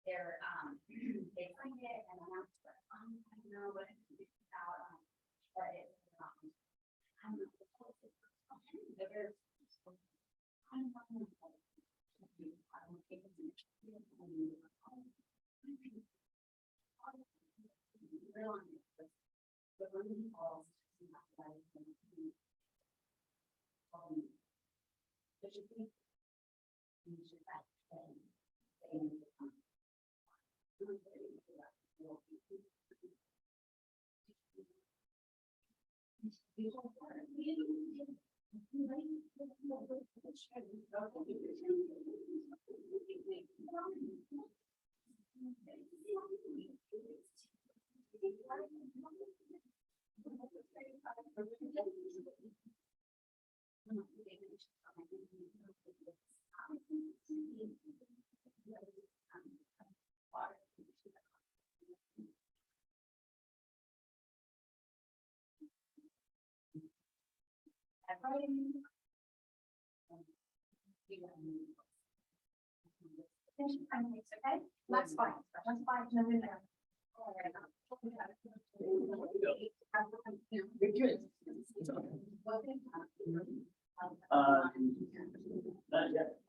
they're they find it and announce it. I don't know what it's about, but it's I don't know. There's I don't know. I don't think it's but when he falls, but you think you should okay? That's fine. That's fine. No, no, no. Not yet.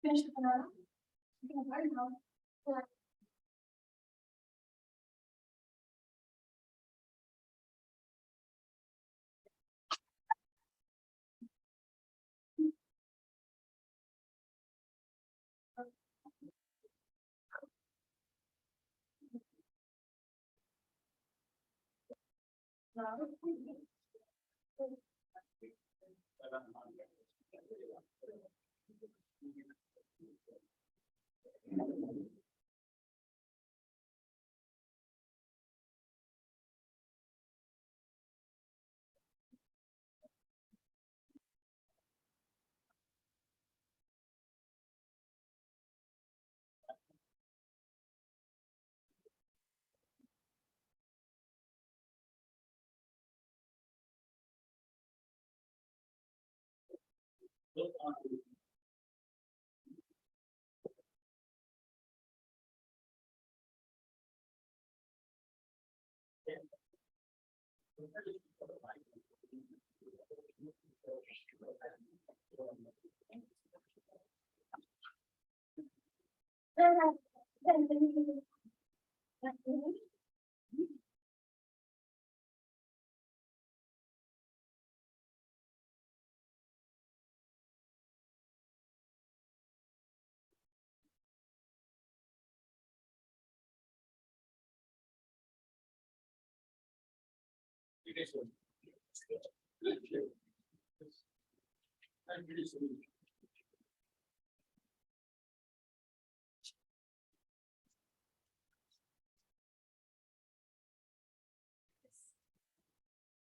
Finish the banana. You can learn how.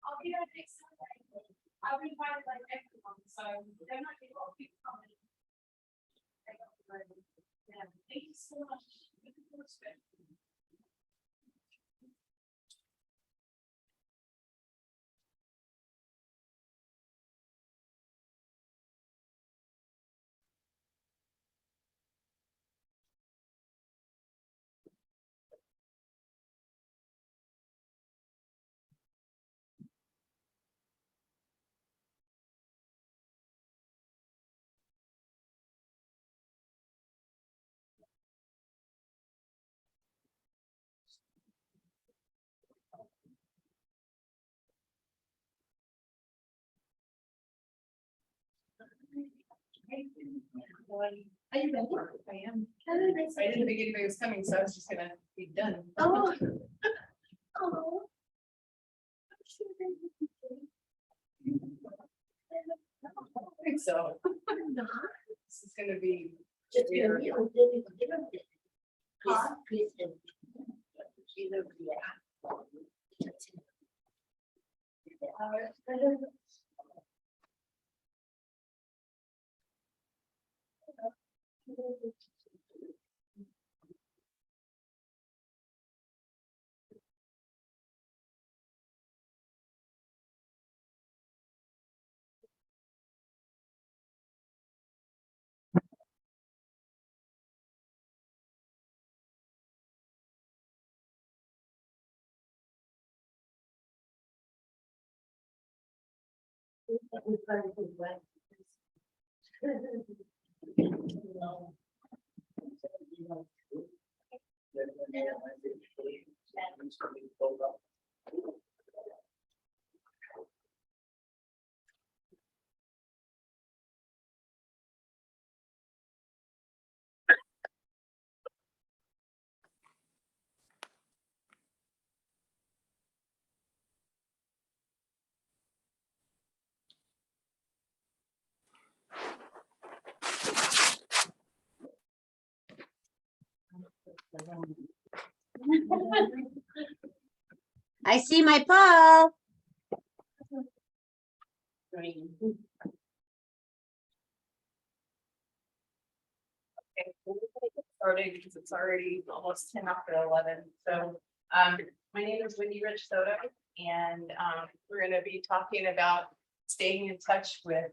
I'll be there next Sunday. I've invited like everyone, so there might be a lot of people coming. Yeah, thank you so much. Looking forward to it. How you been? I am. I didn't think anybody was coming, so I was just gonna be done. Oh. Oh. I think so. This is gonna be Just weird. I see my Paul. Okay, we're gonna get started because it's already almost 10 after 11. So my name is Wendy Rich Soto, and we're gonna be talking about staying in touch with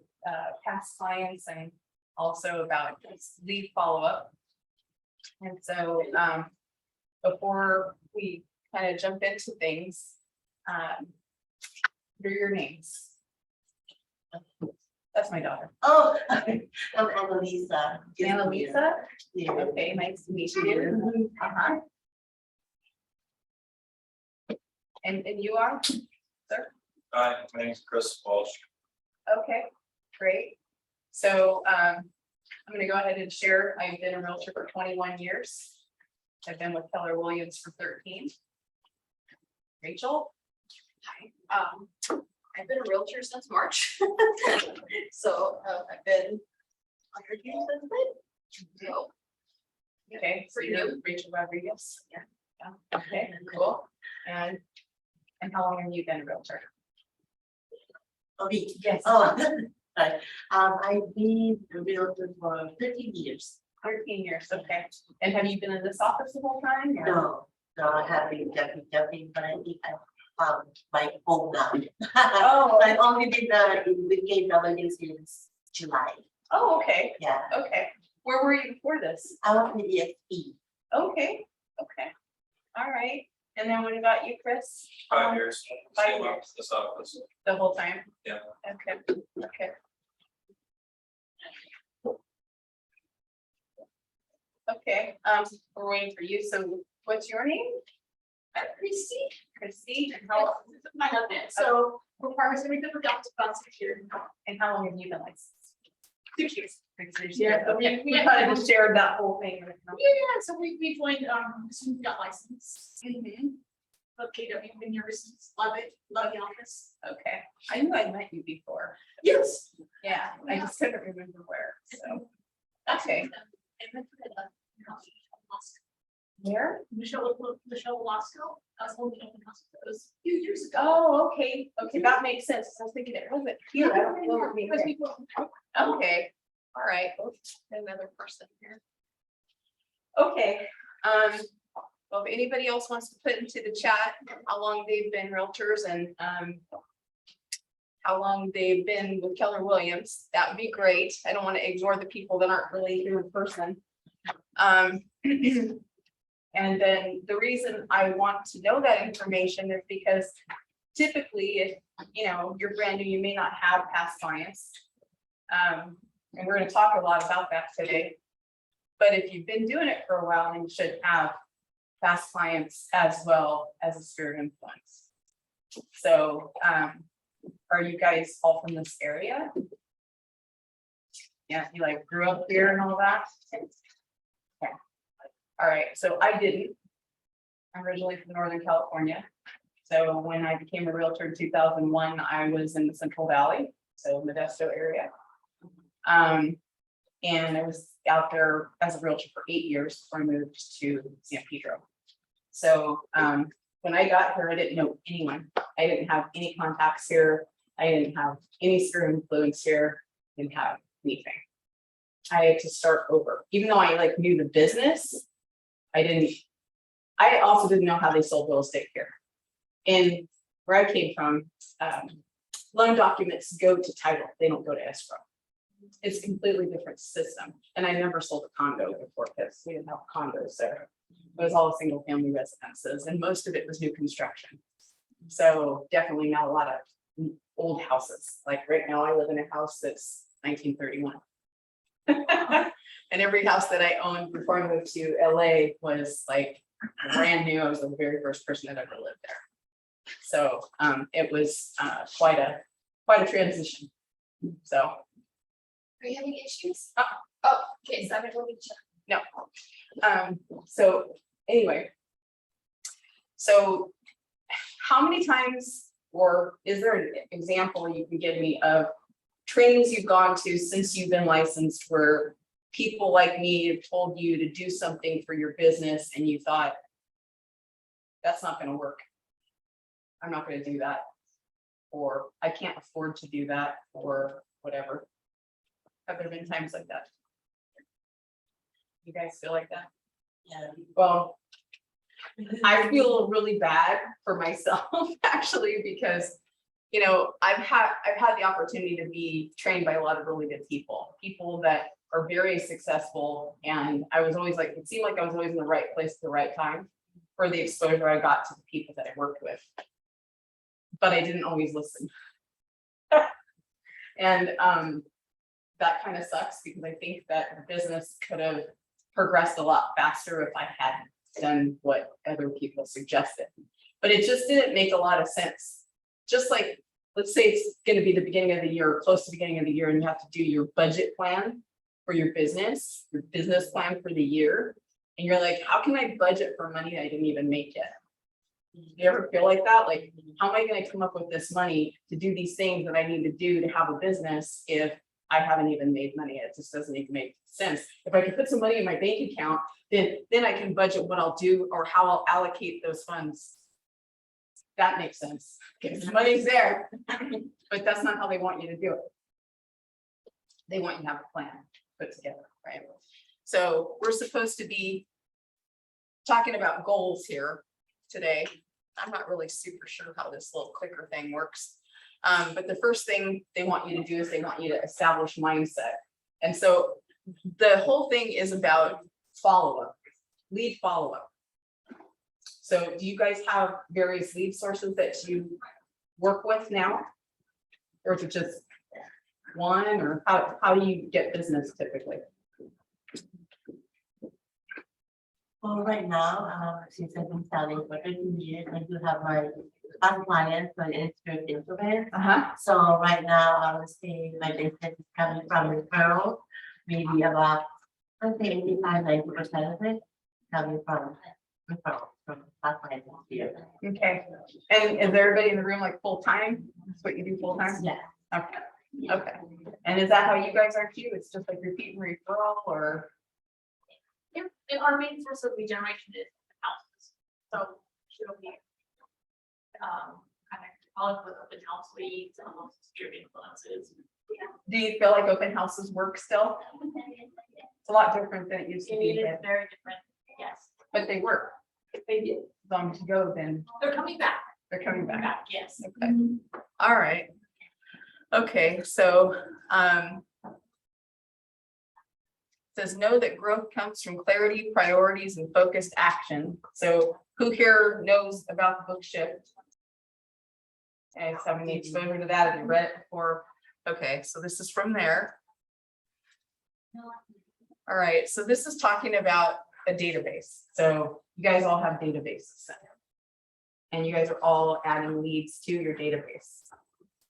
past clients and also about lead follow-up. And so before we kind of jump into things, what are your names? That's my daughter. Oh, I'm Annalisa. Annalisa? Yeah. Okay, nice to meet you. Uh-huh. And you are? Sir? Hi, my name is Chris Walsh. Okay, great. So I'm gonna go ahead and share. I've been a realtor for 21 years. I've been with Keller Williams for 13. Rachel? Hi, I've been a realtor since March. So I've been under you since then. So, Okay, so For you're you. Rachel Rodriguez? Yeah. Okay, cool. And how long have you been a realtor? Oh, me. Yes. Oh, right. I've been a realtor for 13 years. 13 years, okay. And have you been in this office the whole time? or- No, I have been jumping, but I think I found my home now. Oh. I've only been with KW since July. Oh, okay, Yeah, okay. Where were you before this? I was with EXP. Okay, okay. All right. And then what about you, Chris? 5 years. 5 Same years. office, this office. The whole time? Yeah. Okay, okay. Okay, we're waiting for you. So what's your name? Chrissy, Christy, and how, my husband, so we're partners, we've been with Delta about 6 years. and how long have you been licensed? 6 years. 6 years. Yeah, but Okay. we We kind of just shared that whole thing. with them. Yeah, so we joined, as soon as we got licensed. Love KW, been here since, love it, love the office. Okay, I knew I'd met you before. Yes. Yeah, I just couldn't remember where, so. Okay, And then for the, where? Michelle Lasco, I was holding open house, it was a few years ago. Oh, okay, okay, that makes sense. I was thinking it wasn't here. I don't remember it being Because here. people- Okay, all right, Another person here. okay. Well, if anybody else wants to put into the chat how long they've been realtors and how long they've been with Keller Williams, that would be great. I don't want to ignore the people that aren't really here in person. And then the reason I want to know that information is because typically, if you're brand new, you may not have past clients. And we're going to talk a lot about that today. But if you've been doing it for a while, then you should have past clients as well as a sphere of influence. So are you guys all from this area? Yeah, you like grew up here and all that? Okay. All right, so I didn't. I'm originally from Northern California. So when I became a realtor in 2001, I was in the Central Valley, so Modesto area. And I was out there as a realtor for 8 years before I moved to San Pedro. So when I got here, I didn't know anyone. I didn't have any contacts here. I didn't have any sphere of influence here. Didn't have anything. I had to start over. Even though I like knew the business, I also didn't know how they sold real estate here. And where I came from, loan documents go to title, they don't go to escrow. It's a completely different system. And I never sold a condo before because we didn't have condos there. It was all single family residences and most of it was new construction. So definitely not a lot of old houses. Like right now I live in a house that's 1931. And every house that I owned before I moved to LA was like brand new. I was the very first person that ever lived there. So it was quite a transition. So Are you having issues? Oh, okay, so I'm gonna check. no. So anyway. So how many times, or is there an example you can give me of trainings you've gone to since you've been licensed where people like me have told you to do something for your business and you thought, that's not going to work. I'm not going to do that. Or I can't afford to do that or whatever. Have there been times like that? You guys feel like that? Yeah. Well, I feel really bad for myself actually, because you know, I've had the opportunity to be trained by a lot of really good people that are very successful. And I was always like, it seemed like I was always in the right place at the right time for the exposure I got to the people that I worked with. But I didn't always listen. And that kind of sucks because I think that the business could have progressed a lot faster if I had done what other people suggested. But it just didn't make a lot of sense. Just like, let's say it's going to be the beginning of the year, or close to the beginning of the year, and you have to do your budget plan for your business plan for the year. And you're like, how can I budget for money I didn't even make yet? You ever feel like that? Like, how am I going to come up with this money to do these things that I need to do to have a business if I haven't even made money? It just doesn't even make sense. If I can put some money in my bank account, then I can budget what I'll do or how I'll allocate those funds. That makes sense. Because the money's there, but that's not how they want you to do it. They want you to have a plan put together, right? So we're supposed to be talking about goals here today. I'm not really super sure how this little clicker thing works. But the first thing they want you to do is they want you to establish mindset. And so the whole thing is about follow-up, lead follow-up. So do you guys have various lead sources that you work with now? Or is it just one, or how do you get business typically? Well, right now, since I've been selling for 13 years, I do have my one client for insurance influence. So right now, I would say my business is coming from referral, maybe about, I'd say 85–90% of it coming from referral from my clients here. Okay, and is everybody in the room like full-time? That's what you do full-time? Yeah. Okay, and is that how you guys are too? It's just like repeat and referral, or? Yeah, and our main source of lead generation is houses. So she'll be kind of calling with open house leads and also sphere of influences. Do you feel like open houses work still? It's a lot different than it used to It be, is very different, yes. but they work. If they do, As long as you go, then they're coming back. they're coming back. Yes. Okay, all right. Okay, so says know that growth comes from clarity, priorities, and focused action. So who here knows about the book Shift? And having the exposure to that, have you read it before? Okay, so this is from there. All right, so this is talking about a database. So you guys all have databases. And you guys are all adding leads to your database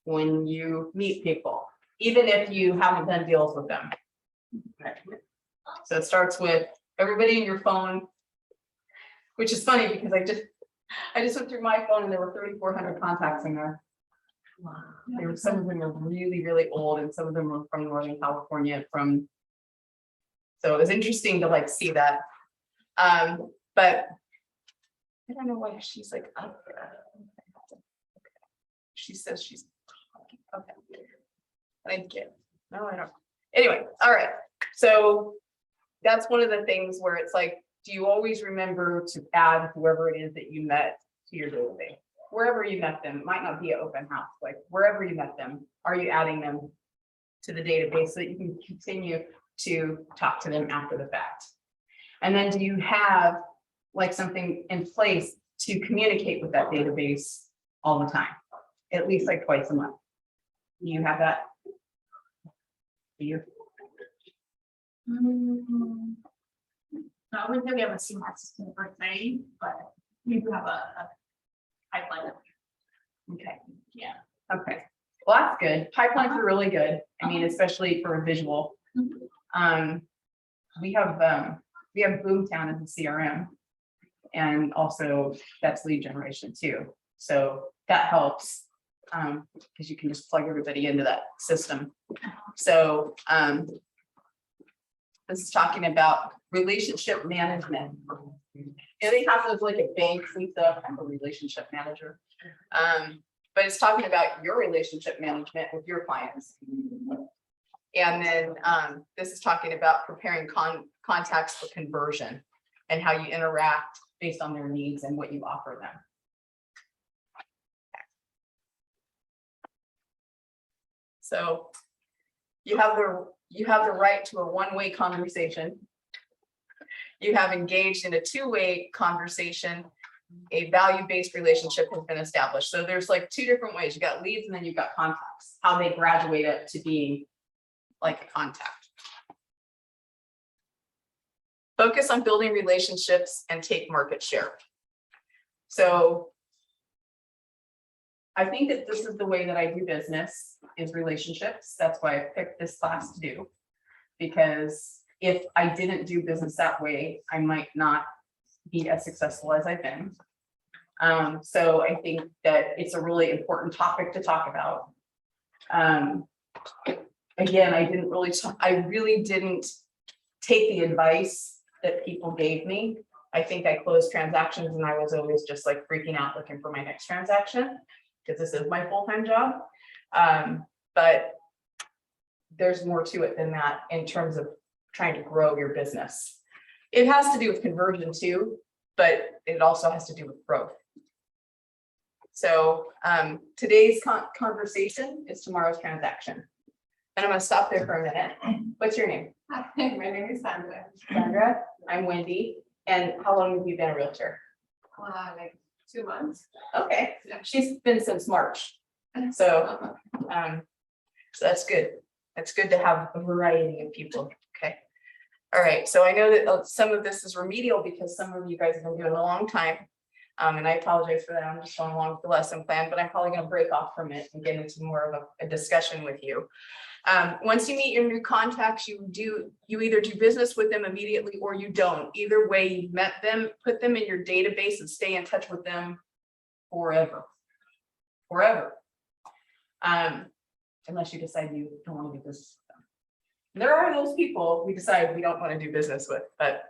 when you meet people, even if you haven't done deals with them. So it starts with everybody in your phone, which is funny because I just went through my phone and there were 3,400 contacts in there. Wow. There were some of them are really, really old and some of them were from Northern California so it was interesting to like see that. But I don't know why she's like up there. She says she's okay. I get no, I don't. Anyway, all right. So that's one of the things where it's like, do you always remember to add whoever it is that you met to your database? Wherever you met them, it might not be an open house, like wherever you met them, are you adding them to the database so that you can continue to talk to them after the fact? And then do you have like something in place to communicate with that database all the time, at least like twice a month? Do you have that? Do you? I wouldn't say we have a CMAS system per se, but we do have a pipeline. Okay. Yeah. Okay, well, that's good. Pipelines are really good. I mean, especially for a visual. We have Boomtown as a CRM. And also that's lead generation too. So that helps. Because you can just plug everybody into that system. So this is talking about relationship management. And they have those like at banks and stuff. I'm a relationship manager. But it's talking about your relationship management with your clients. And then this is talking about preparing contacts for conversion and how you interact based on their needs and what you offer them. So you have the right to a one-way conversation. You have engaged in a two-way conversation. A value-based relationship has been established. So there's like two different ways. You got leads and then you've got contacts, how they graduate up to being like a contact. Focus on building relationships and take market share. So I think that this is the way that I do business is relationships. That's why I picked this class to do. Because if I didn't do business that way, I might not be as successful as I've been. So I think that it's a really important topic to talk about. Again, I really didn't take the advice that people gave me. I think I closed transactions and I was always just like freaking out looking for my next transaction because this is my full-time job. But there's more to it than that in terms of trying to grow your business. It has to do with conversion too, but it also has to do with growth. So today's conversation is tomorrow's transaction. And I'm going to stop there for a minute. What's your name? Hi, my name is Sandra. Sandra. I'm Wendy. And how long have you been a realtor? Like 2 months. Okay. Yeah. She's been since March. So, so that's good. That's good to have a variety of people. Okay. All right. So I know that some of this is remedial because some of you guys have been doing it a long time. And I apologize for that. I'm just going along with the lesson plan, but I'm probably going to break off from it and get into more of a discussion with you. Once you meet your new contacts, you either do business with them immediately or you don't. Either way, you've met them, put them in your database and stay in touch with them forever. Unless you decide you don't want to do business with them. There are those people we decide we don't want to do business with, but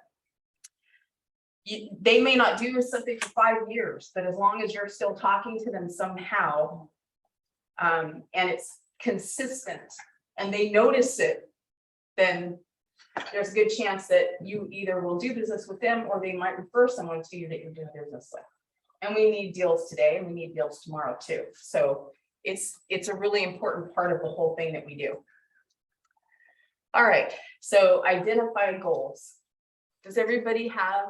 they may not do something for 5 years, but as long as you're still talking to them somehow, and it's consistent and they notice it, then there's a good chance that you either will do business with them or they might refer someone to you that you're doing business with. And we need deals today and we need deals tomorrow too. So it's a really important part of the whole thing that we do. All right, so identify goals. Does everybody have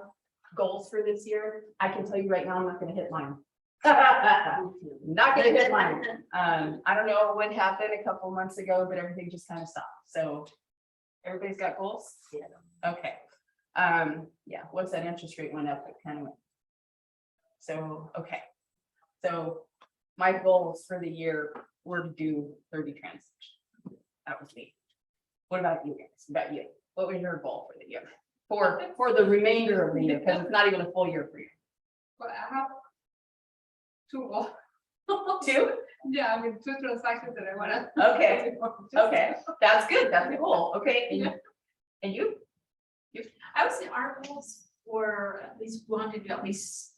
goals for this year? I can tell you right now, I'm not going to hit mine. Not going to hit mine. I don't know what happened a couple months ago, but everything just kind of stopped. So everybody's got goals? Yeah. Okay. Yeah, once that interest rate went up, it kind of went. So, okay. So my goals for the year were to do 30 transactions. That was me. What about you guys? What about you? What was your goal for the year? For the remainder of the year, because it's not even a full year for you. But I have two more. Two? Yeah, I mean, two transactions that I wanna. Okay, okay, that's good, that's the goal, okay, and you? I would say our goals were at least one to do at least.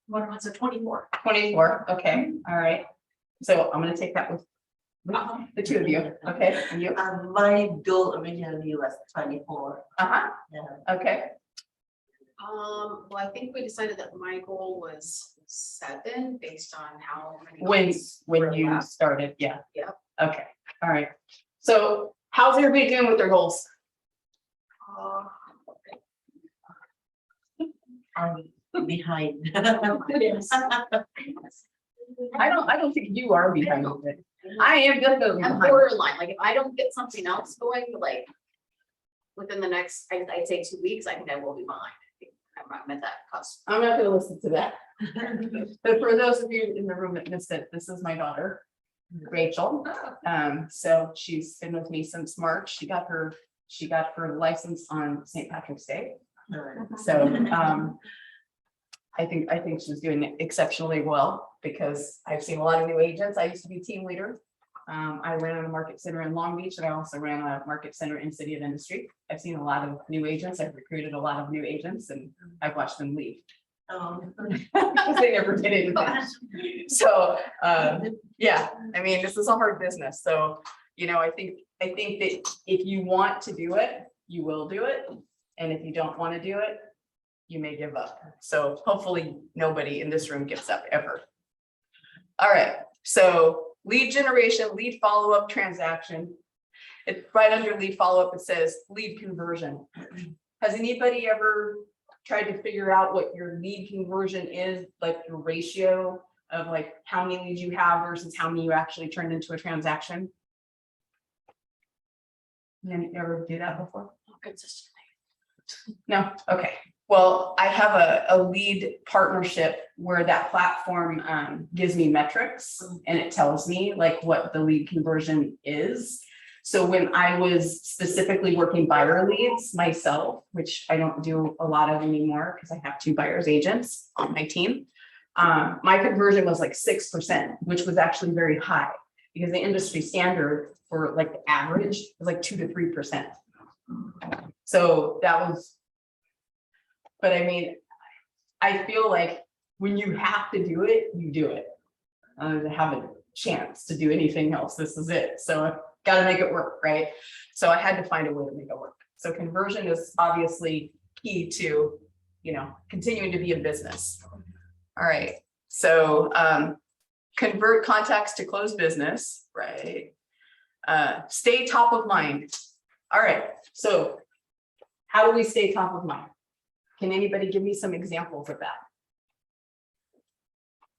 What was it, 24? 24, okay, all right. So I'm gonna take that with the two of you, okay, and you? My goal originally was 24. Uh-huh, Yeah. okay, Well, I think we decided that my goal was 7 based on how many. when months were you left. started, yeah. Yep. Okay, all right. So how's everybody doing with their goals? Uh, I'm behind. Yes. I don't think you are behind it. I am definitely I'm behind. borderline, like if I don't get something else going, like. Within the next, I'd say 2 weeks, I think I will be behind. I'm at that cusp. I'm not gonna listen to that. But for those of you in the room that missed it, this is my daughter, Rachel. So she's been with me since March. She got her license on St. Patrick's Day. So I think she's doing exceptionally well because I've seen a lot of new agents. I used to be team leader. I ran a market center in Long Beach and I also ran a market center in City of Industry. I've seen a lot of new agents. I've recruited a lot of new agents and I've watched them leave. Because they never did anything. So yeah, I mean, this is a hard business. So, I think that if you want to do it, you will do it. And if you don't want to do it, you may give up. So hopefully nobody in this room gives up ever. All right, so lead generation, lead follow-up transaction. It's right under lead follow-up, it says lead conversion. Has anybody ever tried to figure out what your lead conversion is, like your ratio of like how many leads you have versus how many you actually turned into a transaction? You ever do that before? Consistently. No, okay. Well, I have a lead partnership where that platform gives me metrics and it tells me like what the lead conversion is. So when I was specifically working buyer leads myself, which I don't do a lot of anymore because I have 2 buyers agents on my team, my conversion was like 6%, which was actually very high because the industry standard for like the average was like 2 to 3%. So that was, but I mean, I feel like when you have to do it, you do it. To have a chance to do anything else, this is it. So I've got to make it work, right? So I had to find a way to make it work. So conversion is obviously key to, continuing to be in business. All right. So convert contacts to close business, right? Stay top of mind. All right. So how do we stay top of mind? Can anybody give me some examples of that?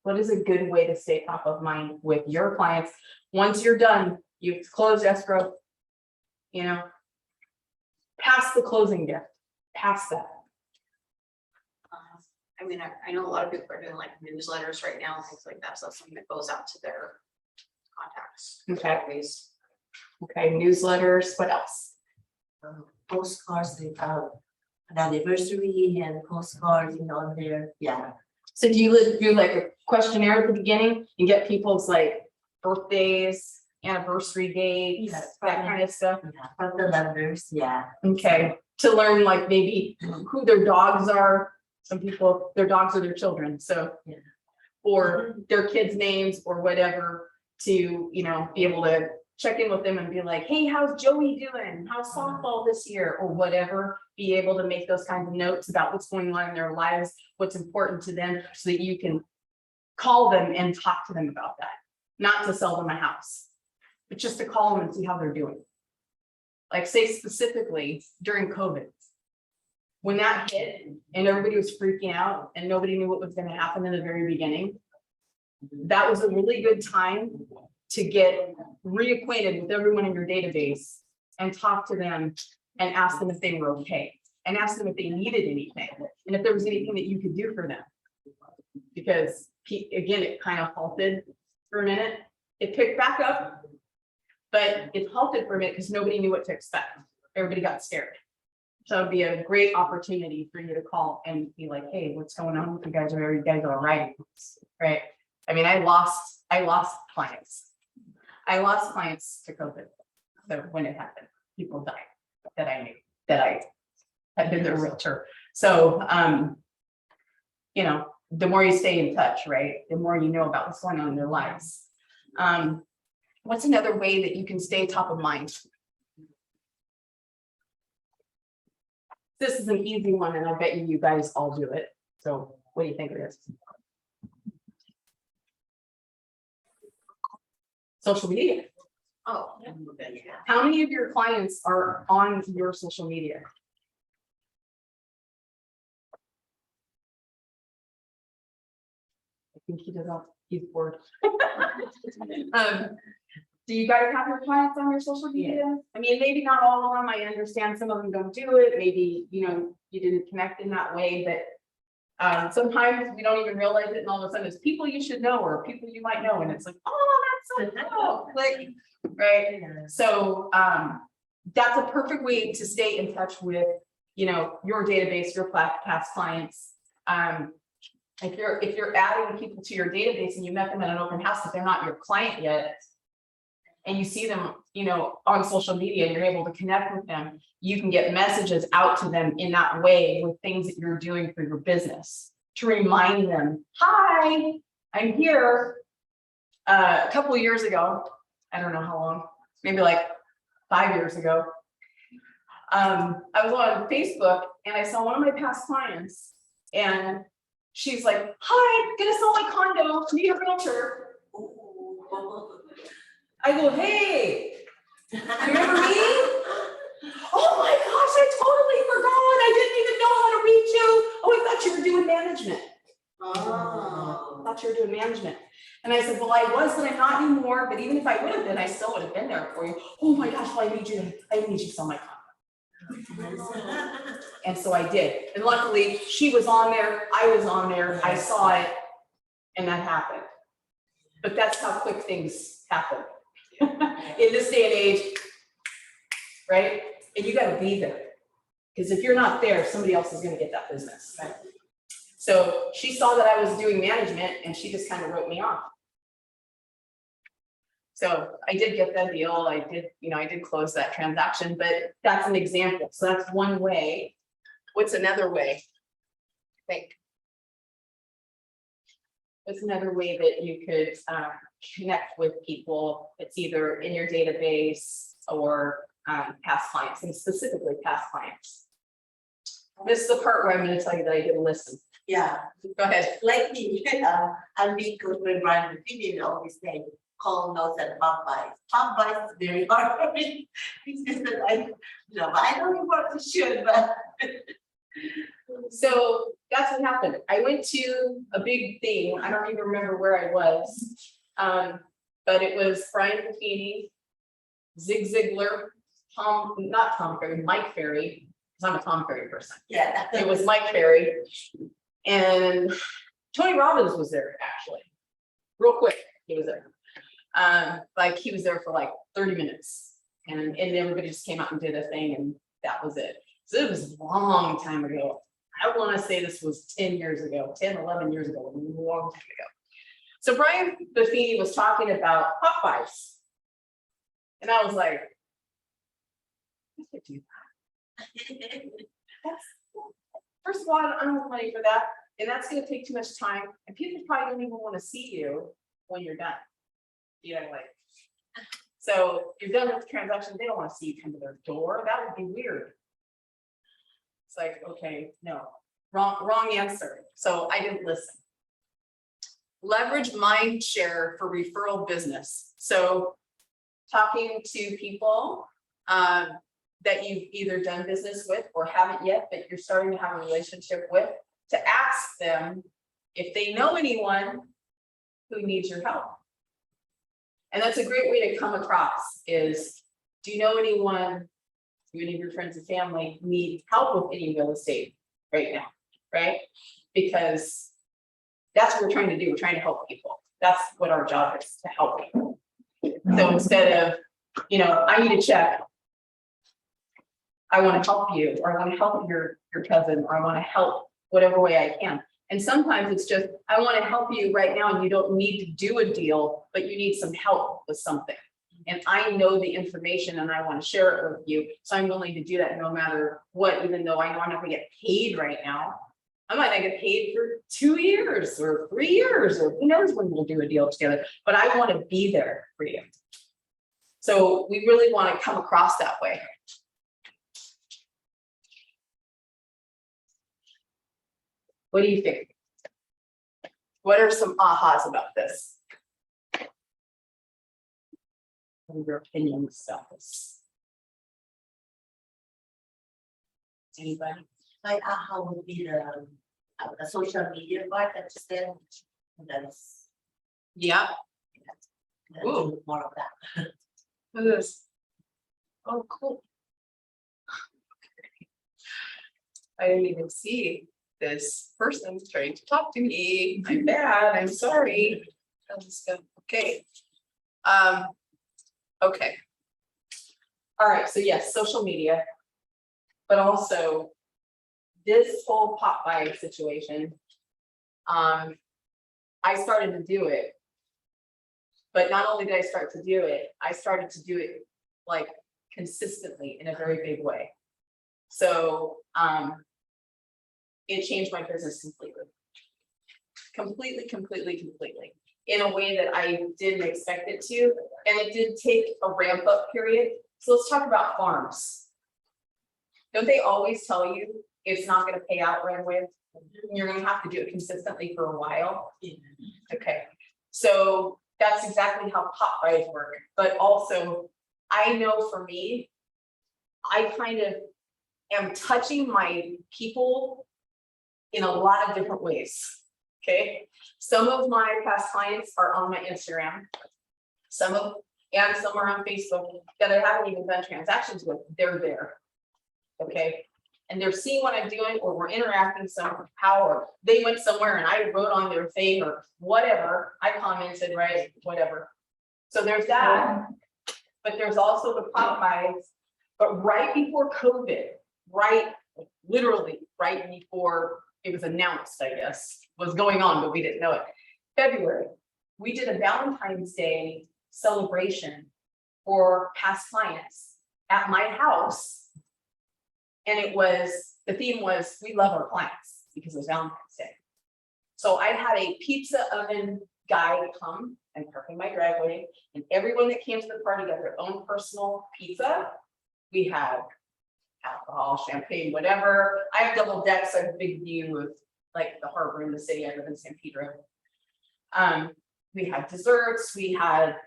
What is a good way to stay top of mind with your clients? Once you're done, you've closed escrow, past the closing gift, past that. I mean, I know a lot of people are doing like newsletters right now, and things like that, so that's something that goes out to their contacts. Okay. Database. Okay, newsletters, what else? Postcards, like an anniversary and postcards, on there. Yeah. So do you do like a questionnaire at the beginning and get people's like birthdays, anniversary dates, Yes. that kind of stuff? Yeah, from the lenders, yeah. Okay, to learn like maybe who their dogs are. Some people, their dogs are their children, so. Yeah. Or their kids' names or whatever to, be able to check in with them and be like, hey, how's Joey doing? How's softball this year or whatever? Be able to make those kinds of notes about what's going on in their lives, what's important to them, so that you can call them and talk to them about that. Not to sell them a house, but just to call them and see how they're doing. Like say specifically during COVID, when that hit and everybody was freaking out and nobody knew what was going to happen in the very beginning, that was a really good time to get reacquainted with everyone in your database and talk to them and ask them if they were okay and ask them if they needed anything and if there was anything that you could do for them. Because again, it kind of halted for a minute. It picked back up, but it halted for a minute because nobody knew what to expect. Everybody got scared. So it'd be a great opportunity for you to call and be like, hey, what's going on with you guys? Are you guys all right? Right. I mean, I lost clients. I lost clients to COVID. So when it happened, people died that I knew, that I had been their realtor. So, you know, the more you stay in touch, right, the more you know about what's going on in their lives. What's another way that you can stay top of mind? This is an easy one, and I bet you guys all do it. So what do you think it is? Social media. Oh. How many of your clients are on your social media? I think he doesn't, he's bored. Do you guys have your clients on your social media? I mean, maybe not all of them. I understand some of them don't do it. Maybe, you know, you didn't connect in that way, but sometimes we don't even realize it, and all of a sudden it's people you should know or people you might know, and it's like, oh, that's so cool. Like, right? So that's a perfect way to stay in touch with, you know, your database, your past clients. If you're adding people to your database and you met them at an open house, if they're not your client yet, and you see them, you know, on social media, and you're able to connect with them, you can get messages out to them in that way with things that you're doing for your business to remind them, hi, I'm here. A couple of years ago, I don't know how long, maybe like 5 years ago, I was on Facebook and I saw one of my past clients, and she's like, hi, gonna sell my condo, need a realtor. I go, hey, remember me? Oh my gosh, I totally forgot. I didn't even know how to reach you. Oh, I thought you were doing management. I thought you were doing management. And I said, well, I was, but I'm not anymore. But even if I would have been, I still would have been there for you. Oh my gosh, well, I need you to sell my condo. And so I did. And luckily she was on there, I was on there, I saw it, and that happened. But that's how quick things happen. In this day and age, right? And you got to be there, because if you're not there, somebody else is going to get that business. Right? So she saw that I was doing management, and she just kind of wrote me off. So I did get that deal. I did close that transaction, but that's an example. So that's one way. What's another way? I think. What's another way that you could connect with people? It's either in your database or past clients, and specifically past clients. This is the part where I'm going to tell you that I didn't listen. Yeah, Go ahead. like me, I'm being good when Brian Finney always say, call notes and pop buys. Pop buys is very hard for me. It's just that I don't know what to should, but. So that's what happened. I went to a big thing. I don't even remember where I was. But it was Brian Buffini, Zig Ziglar, Mike Ferry, because I'm a Tom Ferry person. Yeah. It was Mike Ferry, and Tony Robbins was there actually. Real quick, he was there. Like he was there for like 30 minutes, and everybody just came out and did a thing, and that was it. So it was a long time ago. I want to say this was 10 years ago, 10, 11 years ago, a long time ago. So Brian Buffini was talking about Popeyes. And I was like, I could do that. First of all, I don't have money for that. And that's going to take too much time. And people probably don't even want to see you when you're done. You know, like, so you're done with the transaction. They don't want to see you come to their door. That would be weird. It's like, okay, no, wrong answer. So I didn't listen. Leverage mind share for referral business. So talking to people that you've either done business with or haven't yet, but you're starting to have a relationship with, to ask them if they know anyone who needs your help. And that's a great way to come across is, do you know anyone, do any of your friends and family need help with any real estate right now, right? Because that's what we're trying to do. We're trying to help people. That's what our job is, to help people. So instead of you know, I need a check. I want to help you, or I want to help your cousin, or I want to help whatever way I can. And sometimes it's just, I want to help you right now and you don't need to do a deal, but you need some help with something. And I know the information and I want to share it with you. So I'm willing to do that no matter what, even though I know I'm not gonna get paid right now. I might not get paid for 2 years or 3 years, or who knows when we'll do a deal together, but I want to be there for you. So we really want to come across that way. What do you think? What are some ahas about this? What are your opinions about this? Anybody? Like, how would be the social media part that's there? That's, Yeah. do more of that. What is this? Oh, cool. I didn't even see this person trying to talk to me. I'm bad, I'm sorry. I'll just go, okay. Okay. All right, so yes, social media, but also this whole pop by situation. I started to do it. But not only did I start to do it, I started to do it like consistently in a very big way. So it changed my business completely, in a way that I didn't expect it to. And it did take a ramp up period. So let's talk about farms. Don't they always tell you it's not going to pay out right away? You're going to have to do it consistently for a while. Okay, so that's exactly how pop buys work. But also, I know for me, I kind of am touching my people in a lot of different ways. Okay, some of my past clients are on my Instagram, some are on Facebook that I haven't even done transactions with. They're there. Okay, and they're seeing what I'm doing, or we're interacting somehow, or they went somewhere and I wrote on their thing or whatever. I commented, right? Whatever. So there's that, but there's also the pop buys. But right before COVID, literally right before it was announced, I guess, was going on, but we didn't know it. February, we did a Valentine's Day celebration for past clients at my house. And the theme was, we love our clients, because it was Valentine's Day. So I had a pizza oven guy come and park in my driveway, and everyone that came to the party got their own personal pizza. We had alcohol, champagne, whatever. I have double decks, I have a big view of like the harbor in the city. I live in San Pedro. We had desserts, we had,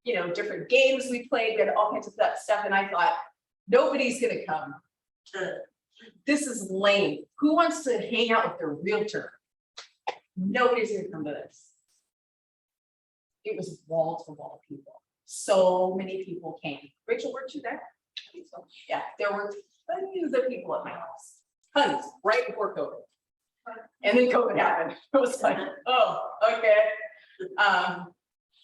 you know, different games we played, we had all kinds of that stuff. And I thought, nobody's gonna come. This is lame. Who wants to hang out with their realtor? Nobody's gonna come to this. It was wall to wall people. So many people came. Rachel, weren't you there? I think so. Yeah, there were tons of people at my house. Tons, right before COVID. And then COVID happened. It was like, oh, okay.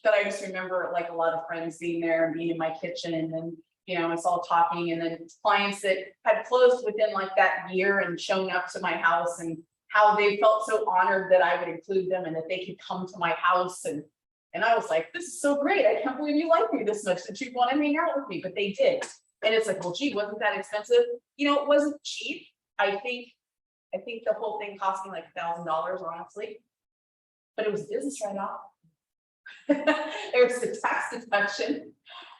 But I just remember like a lot of friends being there and being in my kitchen, and then, you know, us all talking, and then clients that had closed within like that year and shown up to my house, and how they felt so honored that I would include them and that they could come to my house. And I was like, this is so great. I can't believe you like me this much, that you want to hang out with me, but they did. And it's like, well, gee, wasn't that expensive? You know, it wasn't cheap. I think the whole thing cost me like $1,000, honestly, but it was business write-off. There was the tax deduction,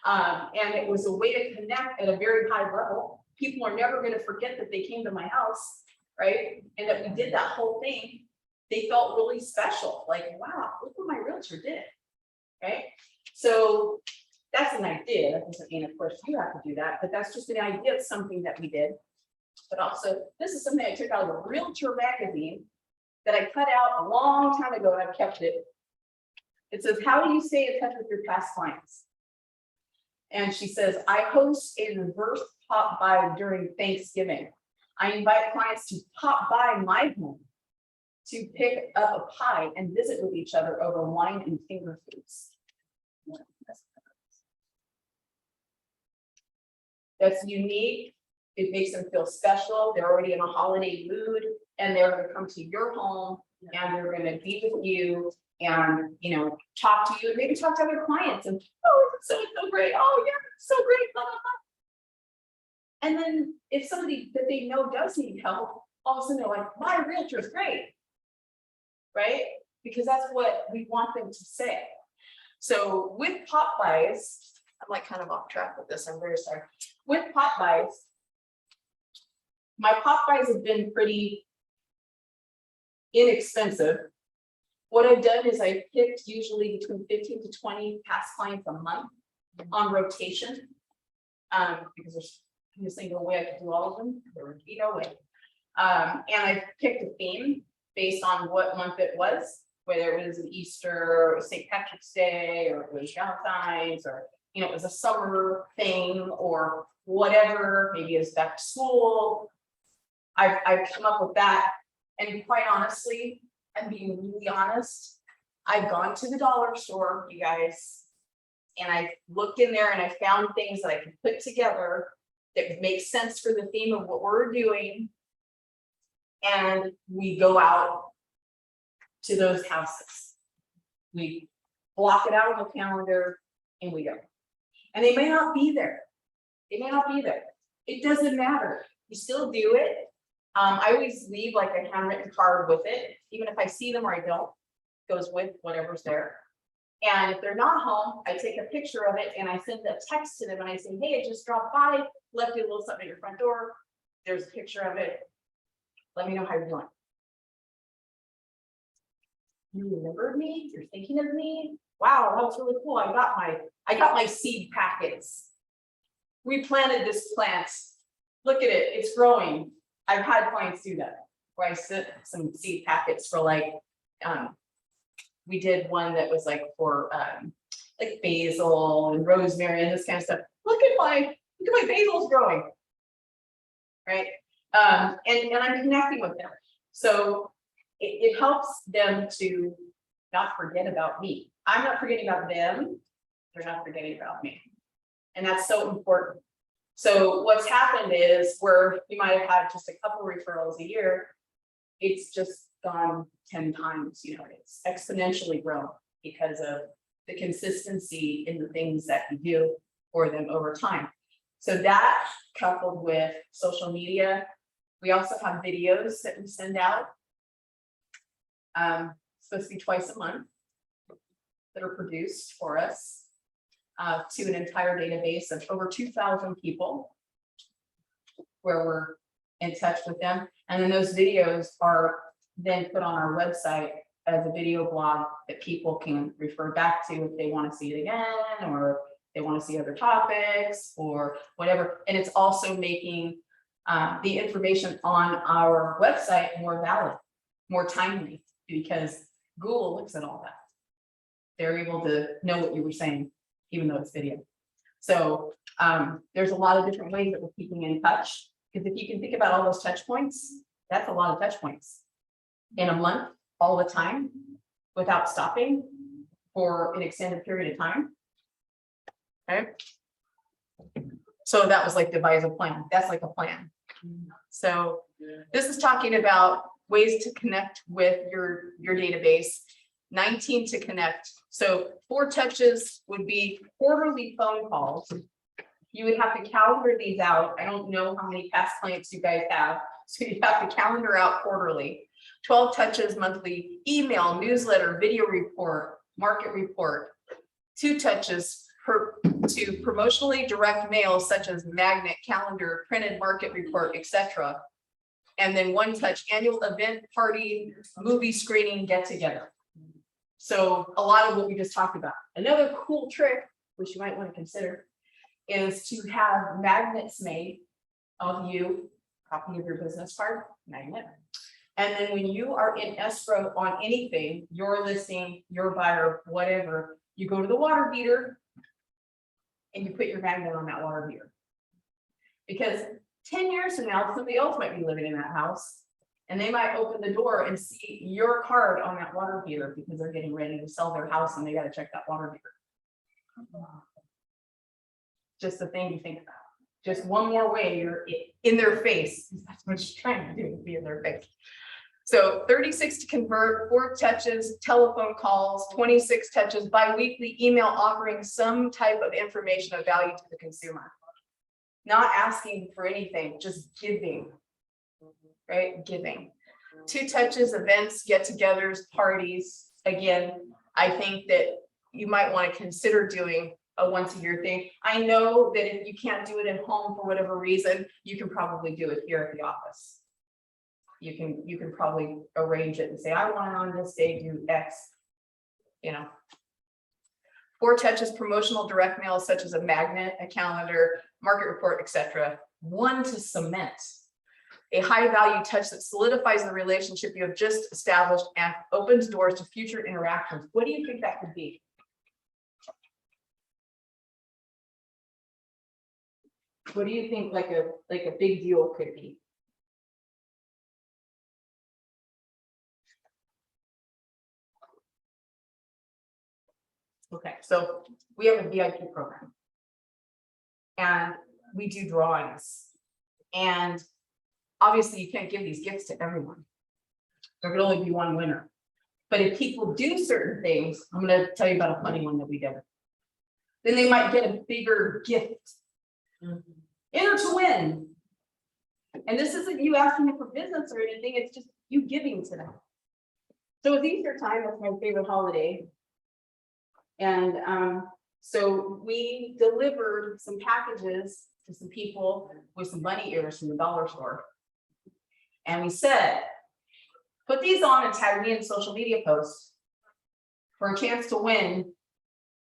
and it was a way to connect at a very high level. People are never going to forget that they came to my house, right? And that we did that whole thing. They felt really special, like, wow, look what my realtor did, right? So that's an idea. That doesn't mean, of course, you have to do that, but that's just an idea of something that we did. But also, this is something I took out of a realtor magazine that I cut out a long time ago, and I've kept it. It says, how do you stay in touch with your past clients? And she says, I host a reverse pop by during Thanksgiving. I invite clients to pop by my home to pick up a pie and visit with each other over wine and finger foods. that's unique. It makes them feel special. They're already in a holiday mood and they're gonna come to your home and they're gonna be with you and, talk to you, maybe talk to other clients and, oh, it's so great. Oh, yeah, it's so great. Blah, blah, blah. And then if somebody that they know does need help, all of a sudden they're like, my realtor's great. Right? Because that's what we want them to say. So with pop buys, I'm like kind of off track with this. I'm very sorry. With pop buys, my pop buys have been pretty inexpensive. What I've done is I picked usually between 15 to 20 past clients a month on rotation. Because there's obviously no way I could do all of them. There would be no way. And I picked a theme based on what month it was, whether it was an Easter or St. Patrick's Day, or it was Valentine's, or it was a summer thing or whatever, maybe it's back to school. I've come up with that. And quite honestly, I'm being really honest, I've gone to the dollar store, you guys, and I looked in there and I found things that I could put together that would make sense for the theme of what we're doing. And we go out to those houses. We block it out on the calendar and we go. And they may not be there. They may not be there. It doesn't matter. You still do it. I always leave like a handwritten card with it, even if I see them or I don't, goes with whatever's there. And if they're not home, I take a picture of it and I send a text to them and I say, hey, I just dropped by, left you a little something at your front door. There's a picture of it. Let me know how you're doing. You remembered me? You're thinking of me? Wow, that was really cool. I got my seed packets. We planted this plant. Look at it, it's growing. I've had clients do that, where I sent some seed packets for like, we did one that was like for like basil and rosemary and this kind of stuff. Look at my basil's growing. Right? And I'm connecting with them. So it helps them to not forget about me. I'm not forgetting about them. They're not forgetting about me. And that's so important. So what's happened is where you might have had just a couple referrals a year, it's just gone 10 times, it's exponentially grown because of the consistency in the things that you do for them over time. So that coupled with social media, we also have videos that we send out. Supposed to be twice a month that are produced for us to an entire database of over 2,000 people where we're in touch with them. And then those videos are then put on our website as a video blog that people can refer back to if they want to see it again, or they want to see other topics or whatever. And it's also making the information on our website more valid, more timely, because Google looks at all that. They're able to know what you were saying, even though it's video. So there's a lot of different ways that we're keeping in touch, because if you can think about all those touch points, that's a lot of touch points in a month, all the time, without stopping for an extended period of time. Okay. So that was like devise a plan. That's like a plan. So this is talking about ways to connect with your database. 19 to connect. So 4 touches would be quarterly phone calls. You would have to calendar these out. I don't know how many past clients you guys have, so you have to calendar out quarterly. 12 touches monthly, email, newsletter, video report, market report. 2 touches to promotionally direct mail, such as magnet, calendar, printed market report, etc. And then 1 touch, annual event, party, movie screening, get together. So a lot of what we just talked about. Another cool trick, which you might want to consider, is to have magnets made of you, copy of your business card, magnet. And then when you are in escrow on anything, your listing, your buyer, whatever, you go to the water heater and you put your magnet on that water heater. Because 10 years from now, somebody else might be living in that house and they might open the door and see your card on that water heater because they're getting ready to sell their house and they got to check that water heater. Just a thing to think about. Just one more way, you're in their face. That's what she's trying to do, be in their face. So 36 to convert, 4 touches, telephone calls, 26 touches, bi-weekly email offering some type of information of value to the consumer. Not asking for anything, just giving, right? Giving. 2 touches, events, get-togethers, parties. Again, I think that you might want to consider doing a once-a-year thing. I know that if you can't do it at home for whatever reason, you can probably do it here at the office. You can probably arrange it and say, I want on this day do X, you know. 4 touches, promotional direct mail, such as a magnet, a calendar, market report, etc. 1 to cement. A high value touch that solidifies the relationship you have just established and opens doors to future interactions. What do you think that could be? What do you think like a big deal could be? Okay, so we have a VIP program. And we do drawings. And obviously you can't give these gifts to everyone. There could only be one winner. But if people do certain things, I'm going to tell you about a funny one that we did. Then they might get a bigger gift. Enter to win. And this isn't you asking them for business or anything, it's just you giving to them. So it's Easter time, that's my favorite holiday. And so we delivered some packages to some people with some bunny ears from the dollar store. And we said, put these on and tag me in social media posts for a chance to win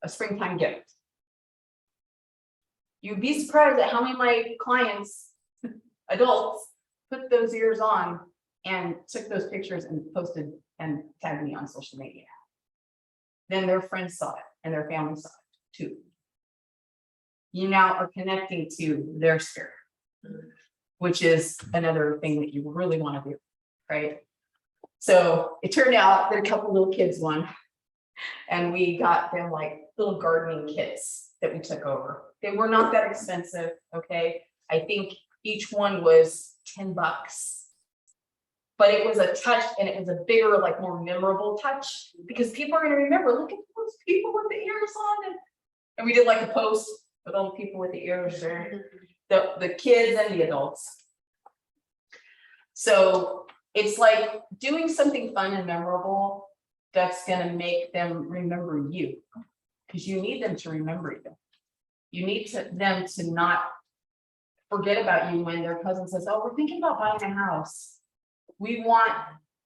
a springtime gift. You'd be surprised at how many of my clients, adults, put those ears on and took those pictures and posted and tagged me on social media. Then their friends saw it and their family saw it too. You now are connecting to their spirit, which is another thing that you really want to do, right? So it turned out that a couple little kids won, and we got them like little gardening kits that we took over. They were not that expensive, okay? I think each one was $10, but it was a touch, and it was a bigger, like more memorable touch, because people are going to remember, look at those people with the ears on. And we did like a post with all the people with the ears there, the kids and the adults. So it's like doing something fun and memorable that's going to make them remember you, because you need them to remember you. You need them to not forget about you when their cousin says, oh, we're thinking about buying a house. We want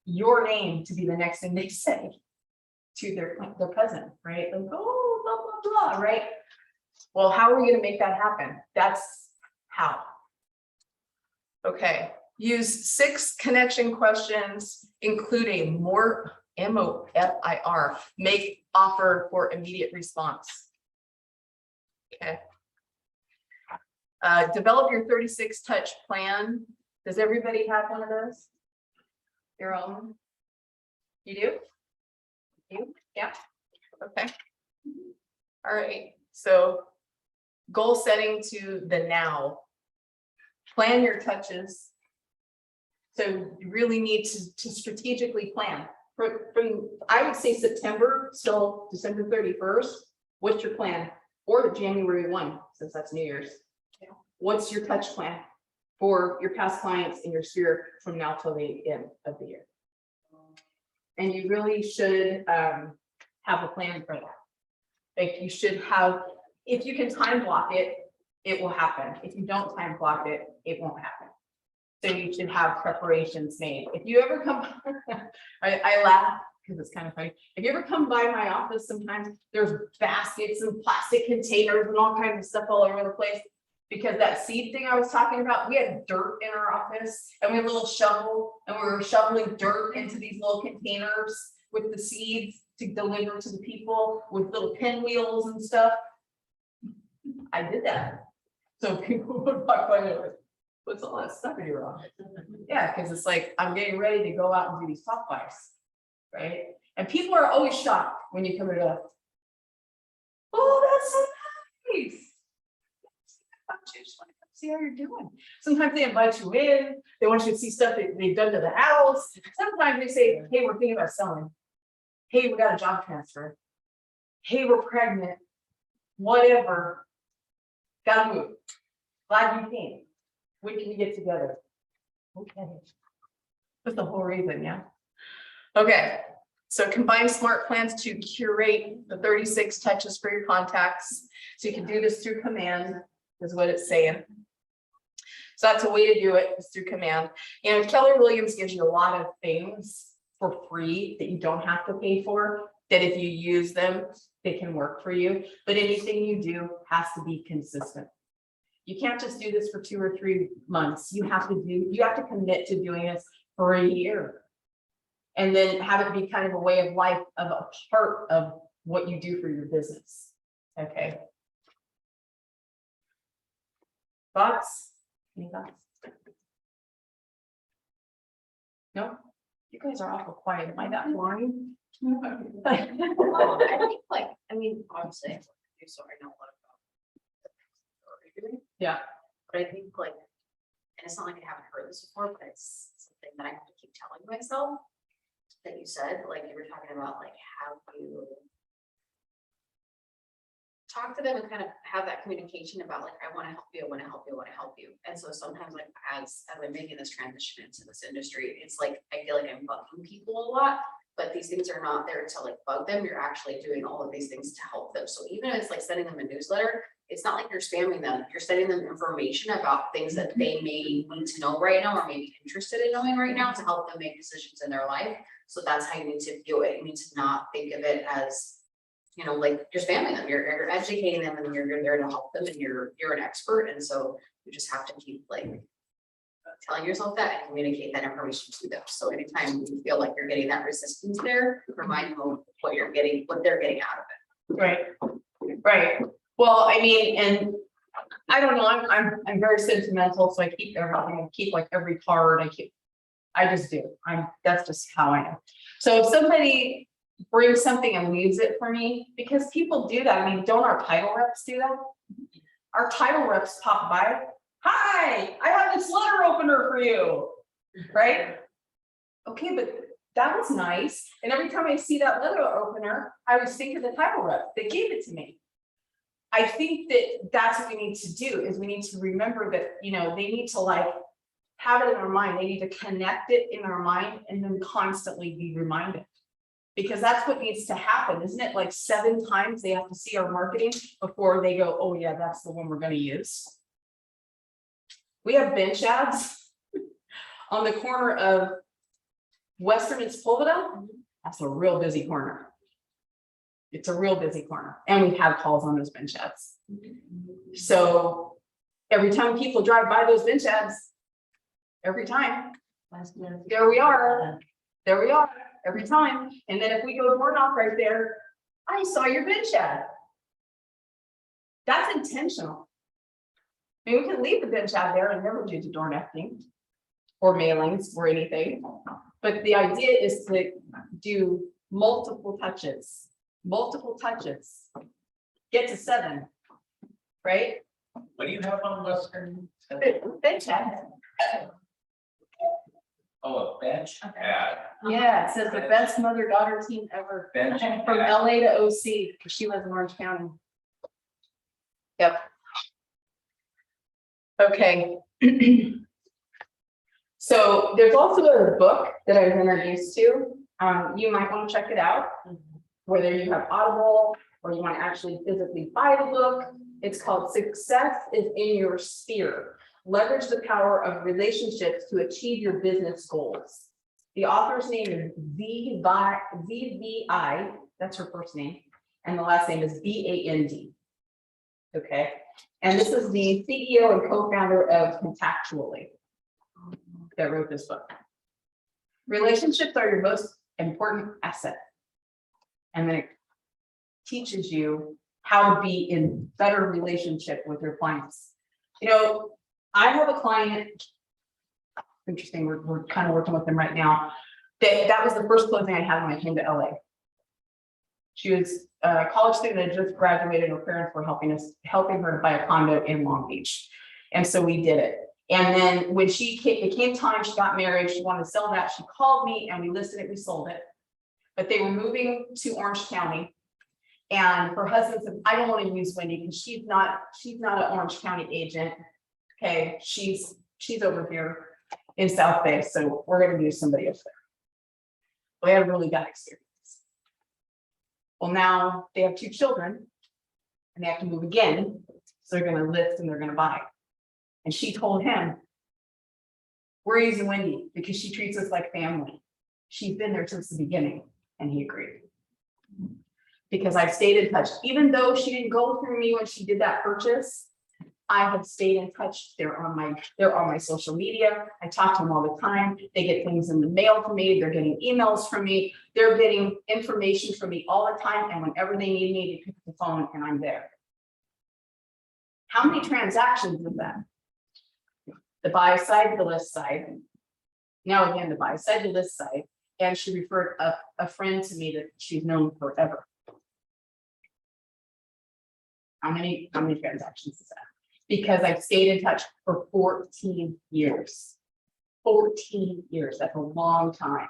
your name to be the next thing they say to their cousin, right? Like, oh, blah, blah, blah, right? Well, how are we going to make that happen? That's how. Okay. Use 6 connection questions, include a MOFIR, make offer for immediate response. Okay. Develop your 36 touch plan. Does everybody have one of those? Your own? You do? You? Yeah. Okay. All right. So goal setting to the now. Plan your touches. So you really need to strategically plan. From I would say September till December 31st. What's your plan? Or January 1, since that's New Year's. What's your touch plan for your past clients in your sphere from now till the end of the year? And you really should have a plan for that. Like you should have, if you can time block it, it will happen. If you don't time block it, it won't happen. So you should have preparations made. If you ever come, I laugh because it's kind of funny. If you ever come by my office, sometimes there's baskets and plastic containers and all kinds of stuff all over the place. Because that seed thing I was talking about, we had dirt in our office and we had a little shovel and we were shoveling dirt into these little containers with the seeds to deliver to the people with little pinwheels and stuff. I did that. So people would walk by and like, what's all that stuff in your office? Yeah, because it's like, I'm getting ready to go out and do these top buys, right? And people are always shocked when you come to, oh, that's so nice. see how you're doing. Sometimes they invite you in, they want you to see stuff that they've done to the house. Sometimes they say, hey, we're thinking about selling. Hey, we got a job transfer. Hey, we're pregnant. Whatever. Gotta move. Glad you came. When can we get together? Okay. That's the whole reason, yeah. Okay, so combine smart plans to curate the 36 touches for your contacts. So you can do this through command, is what it's saying. So that's a way to do it, is through command. And Keller Williams gives you a lot of things for free that you don't have to pay for, that if you use them, they can work for you. But anything you do has to be consistent. You can't just do this for 2 or 3 months. You have to commit to doing this for a year. And then have it be kind of a way of life, of a part of what you do for your business. Okay. Thoughts? Any thoughts? No? You guys are awful quiet. Am I that boring? I think like, I mean, obviously, I do, so I know a lot about. Yeah. But I think like, and it's not like I haven't heard this before, but it's something that I have to keep telling myself. That you said, like you were talking about, like how you talk to them and kind of have that communication about like, I want to help you, I want to help you, I want to help you. And so sometimes like as I'm making this transition into this industry, it's like I feel like I'm bugging people a lot, but these things are not there to like bug them. You're actually doing all of these things to help them. So even if it's like sending them a newsletter, it's not like you're spamming them. You're sending them information about things that they may need to know right now or may be interested in knowing right now to help them make decisions in their life. So that's how you need to view it. You need to not think of it as, you know, like you're spamming them. You're educating them, and you're there to help them, and you're an expert. And so you just have to keep like telling yourself that and communicate that information to them. So anytime you feel like you're getting that resistance there, remind them of what you're getting, what they're getting out of it. Right. Right. Well, I mean, and I don't know, I'm very sentimental, so I keep everything, I keep like every card, I just do. That's just how I am. So if somebody brings something and leaves it for me, because people do that. I mean, don't our title reps do that? Our title reps pop by. Hi, I have this letter opener for you, right? Okay, but that was nice. And every time I see that letter opener, I always think of the title rep that gave it to me. I think that that's what we need to do, is we need to remember that, you know, they need to like have it in their mind. They need to connect it in their mind and then constantly be reminded, because that's what needs to happen. Isn't it like 7 times they have to see our marketing before they go, oh yeah, that's the one we're going to use. We have bench ads on the corner of Western and Sepulveda. That's a real busy corner. It's a real busy corner, and we have calls on those bench ads. So every time people drive by those bench ads, every time, there we are, every time. And then if we go door knock right there, I saw your bench ad. That's intentional. I mean, we can leave the bench ad there and never do the door knocking or mailings or anything, but the idea is to do multiple touches. Get to 7, right? What do you have on Western? Bench ad. Oh, a bench ad. Yeah, it says the best mother-daughter team ever. Bench From ad. LA to OC, because she lives in Orange County. Yep. Okay. So there's also a book that I was introduced to. You might want to check it out, whether you have Audible or you want to actually physically buy the book. It's called Success is in Your Sphere. Leverage the power of relationships to achieve your business goals. The author's name is VVI, that's her first name, and the last name is BAND. Okay, and this is the CEO and co-founder of Contactually that wrote this book. Relationships are your most important asset. And then it teaches you how to be in better relationship with your clients. You know, I have a client, interesting, we're kind of working with them right now, that was the first closing I had when I came to LA. She was a college student that just graduated. Her parents were helping her to buy a condo in Long Beach. And so we did it. And then when it came time, she got married, she wanted to sell that, she called me and we listed it, we sold it. But they were moving to Orange County. And her husband said, I don't want to use Wendy because she's not an Orange County agent. Okay, she's over here in South Bay, so we're gonna use somebody else there. We had a really bad experience. Well, now they have 2 children and they have to move again. So they're gonna list and they're gonna buy. And she told him, we're using Wendy because she treats us like family. She's been there since the beginning, and he agreed. Because I've stayed in touch, even though she didn't go through me when she did that purchase, I have stayed in touch. They're on my social media. I talk to them all the time. They get things in the mail from me. They're getting emails from me. They're getting information from me all the time. And whenever they need me, they pick up the phone and I'm there. How many transactions is that? The buy side, the list side. Now again, the buy side, the list side. And she referred a friend to me that she's known forever. How many transactions is that? Because I've stayed in touch for 14 years. 14 years, that's a long time.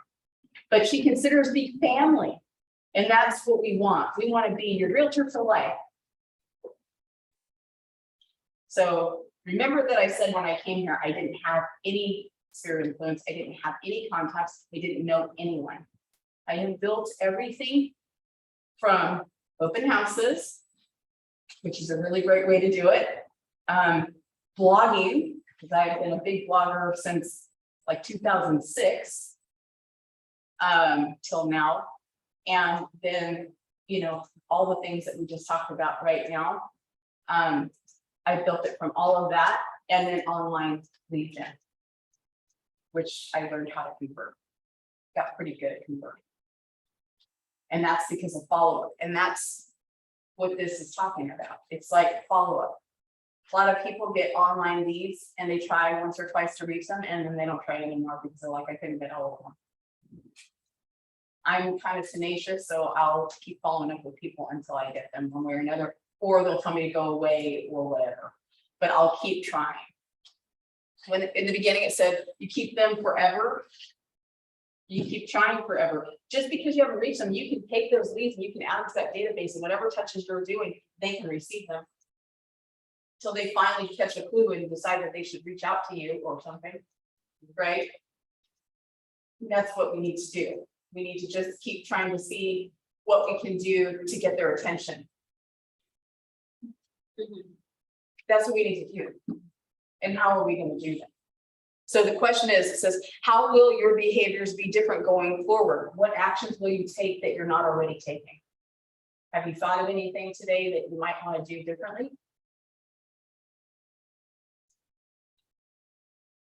But she considers me family. And that's what we want. We want to be your realtor for life. So remember that I said when I came here, I didn't have any sphere of influence. I didn't have any contacts. I didn't know anyone. I have built everything from open houses, which is a really great way to do it. Blogging, because I've been a big blogger since like 2006 till now. And then, you know, all the things that we just talked about right now. I built it from all of that and then online lead gen, which I learned how to convert. Got pretty good at converting. And that's because of follow-up. And that's what this is talking about. It's like follow-up. A lot of people get online leads and they try once or twice to reach them and then they don't try anymore because they're like, I couldn't get all of them. I'm kind of tenacious, so I'll keep following up with people until I get them one way or another, or they'll tell me to go away or whatever, but I'll keep trying. When in the beginning it said, you keep them forever. You keep trying forever. Just because you haven't reached them, you can take those leads and you can add them to that database and whatever touches you're doing, they can receive them. Till they finally catch a clue and decide that they should reach out to you or something, right? That's what we need to do. We need to just keep trying to see what we can do to get their attention. That's what we need to do. And how are we going to do that? So the question is, it says, how will your behaviors be different going forward? What actions will you take that you're not already taking? Have you thought of anything today that you might want to do differently?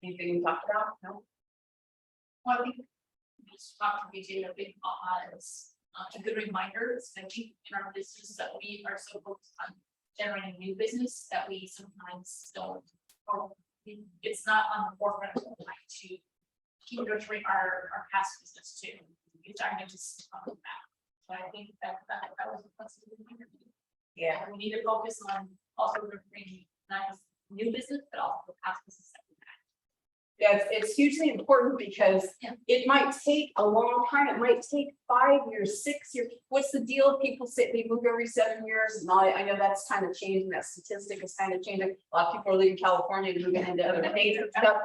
Anything you talked about? No? Well, I think just talk to BJ a big is a good reminder, especially in our business, that we are so focused on generating new business that we sometimes don't, or it's not on the forefront of our mind to keep nurturing our past business too. It's our new business on that. So I think that was a plus. Yeah. We need to focus on also nurturing not just new business, but also the past business that we had. Yeah, it's hugely important because it might take a long time. It might take 5 years, 6 years. What's the deal? People say they move every 7 years. And I know that's kind of changing. That statistic is kind of changing. A lot of people are leaving California and moving into other states and stuff.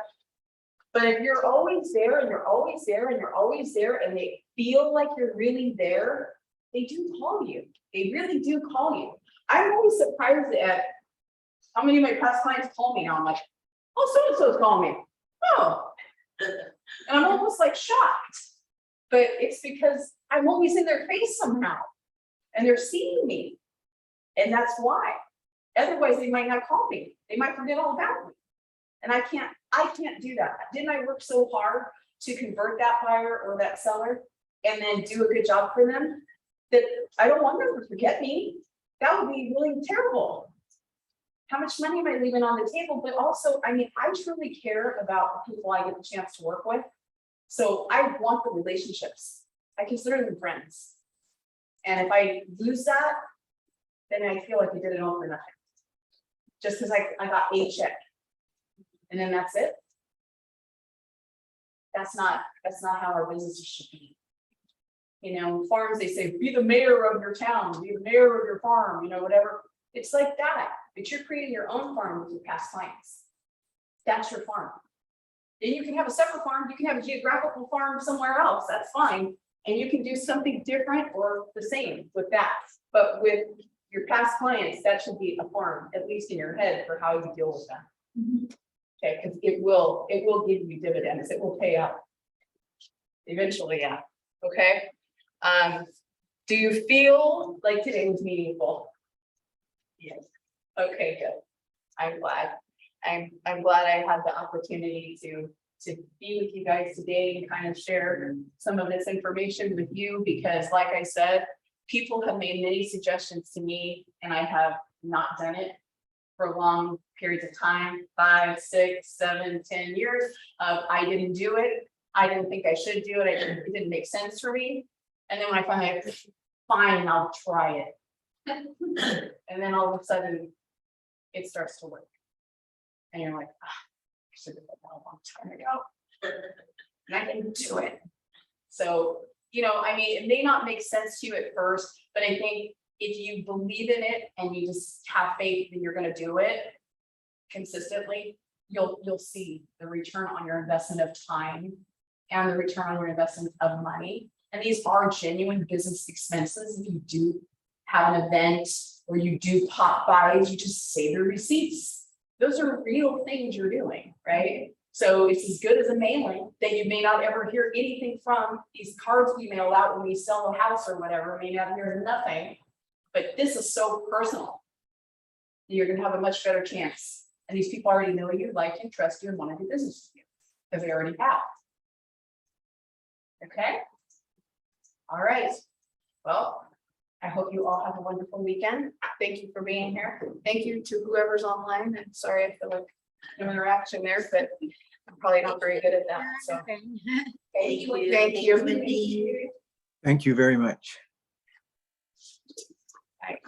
But if you're always there and you're always there and you're always there and they feel like you're really there, they do call you. They really do call you. I'm always surprised at how many of my past clients call me now. I'm like, oh, so-and-so's calling me. Oh, and I'm almost like shocked, but it's because I'm always in their face somehow and they're seeing me. And that's why. Otherwise, they might not call me. They might forget all about me. And I can't do that. Didn't I work so hard to convert that buyer or that seller and then do a good job for them that I don't want them to forget me? That would be really terrible. How much money am I leaving on the table? But also, I mean, I truly care about the people I get the chance to work with. So I want the relationships. I consider them friends. And if I lose that, then I feel like I did it all for nothing. Just because I got a check. and then that's it. That's not how our businesses should be. You know, farms, they say, be the mayor of your town, be the mayor of your farm, you know, whatever. It's like that, but you're creating your own farm with your past clients. That's your farm. Then you can have a separate farm, you can have a geographical farm somewhere else, that's fine. And you can do something different or the same with that. But with your past clients, that should be a farm, at least in your head, for how you deal with them. Okay, because it will give you dividends, it will pay out. Eventually, yeah, okay. Do you feel like today was meaningful? Yes. Okay, good. I'm glad. I'm glad I had the opportunity to be with you guys today and kind of share some of this information with you, because like I said, people have made many suggestions to me and I have not done it for long periods of time, 5, 6, 7, 10 years. I didn't do it. I didn't think I should do it. It didn't make sense for me. And then when I finally, fine, I'll try it. And then all of a sudden it starts to work. And you're like, ah, I should have done that a long time ago. And I didn't do it. So, you know, I mean, it may not make sense to you at first, but I think if you believe in it and you just have faith that you're going to do it consistently, you'll see the return on your investment of time and the return on your investment of money. And these are genuine business expenses. If you do have an event or you do pop buys, you just save your receipts. Those are real things you're doing, right? So it's as good as a mailing that you may not ever hear anything from. These cards we mail out when we sell a house or whatever, may not hear nothing. But this is so personal. You're gonna have a much better chance. And these people already know you, like you, trust you, and want to do business with you, because they already have. Okay? All right. Well, I hope you all have a wonderful weekend. Thank you for being here. Thank you to whoever's online. I'm sorry, I feel like no interaction there, but I'm probably not very good at that. So thank you. Thank you. Thank you very much. Bye.